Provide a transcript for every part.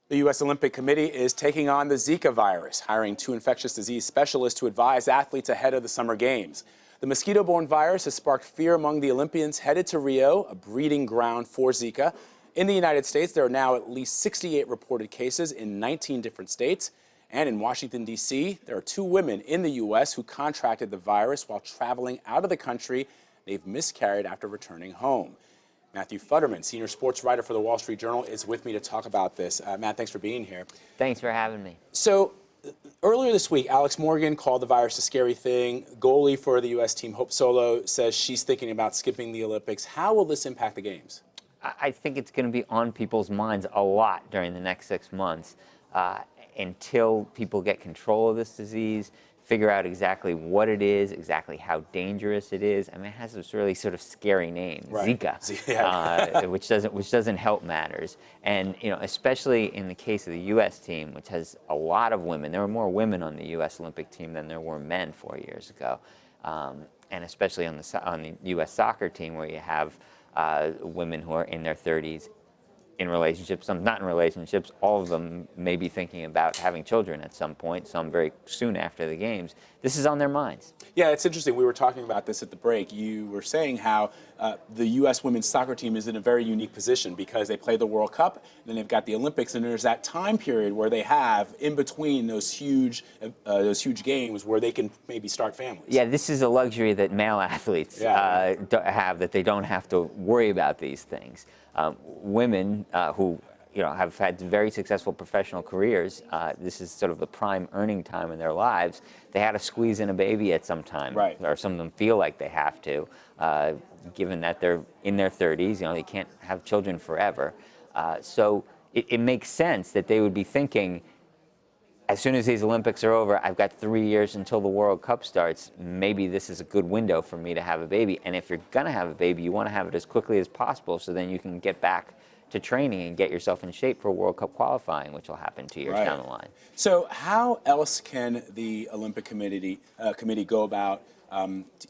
The U.S. Olympic Committee is taking on the Zika virus, hiring 2 infectious disease specialists to advise athletes ahead of the Summer Games. The mosquito-borne virus has sparked fear among the Olympians headed to Rio, a breeding ground for Zika. In the United States, there are now at least 68 reported cases in 19 different states. And in Washington, D.C., there are 2 women in the U.S. who contracted the virus while traveling out of the country. They've miscarried after returning home. Matthew Futterman, senior sports writer for the Wall Street Journal, is with me to talk about this. Matt, thanks for being here. Thanks for having me. So, earlier this week, Alex Morgan called the virus a scary thing. Goalie for the U.S. team, Hope Solo, says she's thinking about skipping the Olympics. How will this impact the Games? I think it's going to be on people's minds a lot during the next 6 months until people get control of this disease, figure out exactly what it is, exactly how dangerous it is. I mean, it has this really sort of scary name, right. Zika, which doesn't help matters. And especially in the case of the U.S. team, which has a lot of women. There were more women on the U.S. Olympic team than there were men 4 years ago, and especially on the U.S. soccer team, where you have women who are in their 30s. In relationships, some not in relationships, all of them may be thinking about having children at some point, some very soon after the Games. This is on their minds. Yeah, it's interesting. We were talking about this at the break. You were saying how the U.S. women's soccer team is in a very unique position because they play the World Cup, then they've got the Olympics, and there's that time period where they have, in between those huge games, where they can maybe start families. Yeah, this is a luxury that male athletes have, that they don't have to worry about these things. Women who have had very successful professional careers, this is sort of the prime earning time in their lives. They had to squeeze in a baby at some time, right. Or some of them feel like they have to, given that they're in their 30s. They can't have children forever. So it makes sense that they would be thinking, as soon as these Olympics are over, I've got 3 years until the World Cup starts. Maybe this is a good window for me to have a baby. And if you're going to have a baby, you want to have it as quickly as possible so then you can get back to training and get yourself in shape for World Cup qualifying, which will happen 2 years down the line. So how else can the Olympic Committee go about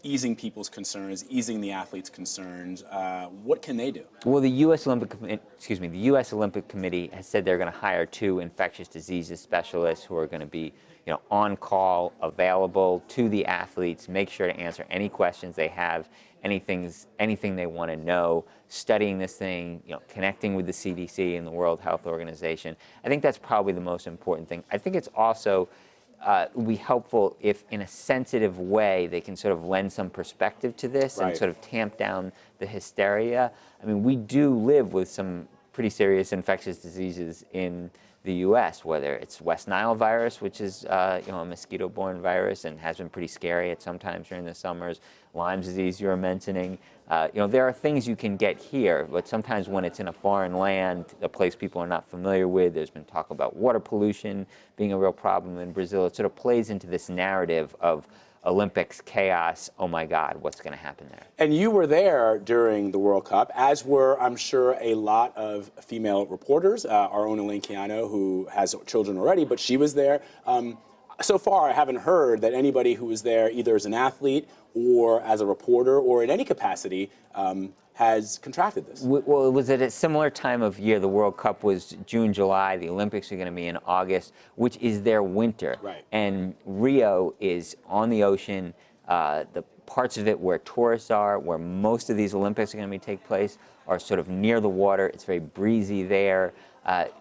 easing people's concerns, easing the athletes' concerns? What can they do? Well, the U.S. Olympic Committee has said they're going to hire 2 infectious diseases specialists who are going to be, on call, available to the athletes, make sure to answer any questions they have, anything they want to know, studying this thing, connecting with the CDC and the World Health Organization. I think that's probably the most important thing. I think it's also would be helpful if, in a sensitive way, they can sort of lend some perspective to this and sort of tamp down the hysteria. I mean, we do live with some pretty serious infectious diseases in the U.S., whether it's West Nile virus, which is a mosquito-borne virus and has been pretty scary at some times during the summers, Lyme disease you were mentioning. There are things you can get here, but sometimes when it's in a foreign land, a place people are not familiar with, there's been talk about water pollution being a real problem in Brazil. It sort of plays into this narrative of Olympics chaos. Oh my God, what's going to happen there? And you were there during the World Cup, as were, I'm sure, a lot of female reporters. Our own Elaine Keano, who has children already, but she was there. So far, I haven't heard that anybody who was there, either as an athlete or as a reporter or in any capacity, has contracted this. Well, it was at a similar time of year. The World Cup was June, July. The Olympics are going to be in August, which is their winter. Right. And Rio is on the ocean. The parts of it where tourists are, where most of these Olympics are going to take place, are sort of near the water. It's very breezy there.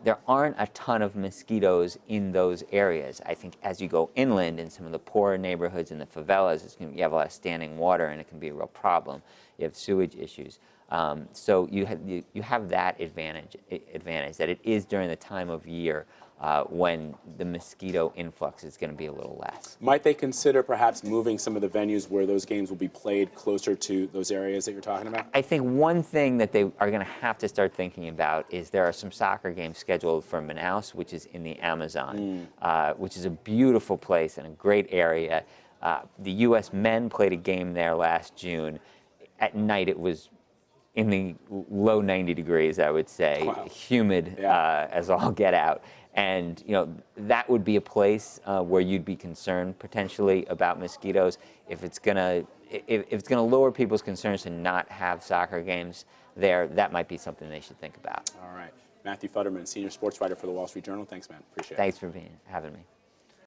There aren't a ton of mosquitoes in those areas. I think as you go inland in some of the poorer neighborhoods in the favelas, you have a lot of standing water, and it can be a real problem. You have sewage issues. So you have that advantage that it is during the time of year when the mosquito influx is going to be a little less. Might they consider perhaps moving some of the venues where those games will be played closer to those areas that you're talking about? I think one thing that they are going to have to start thinking about is there are some soccer games scheduled for Manaus, which is in the Amazon, which is a beautiful place and a great area. The U.S. men played a game there last June. At night, it was in the low 90 degrees, I would say, humid as all get out. And that would be a place where you'd be concerned potentially about mosquitoes. If it's gonna lower people's concerns to not have soccer games there, that might be something they should think about. All right. Matthew Futterman, senior sports writer for the Wall Street Journal. Thanks, man. Appreciate it. Thanks for having me.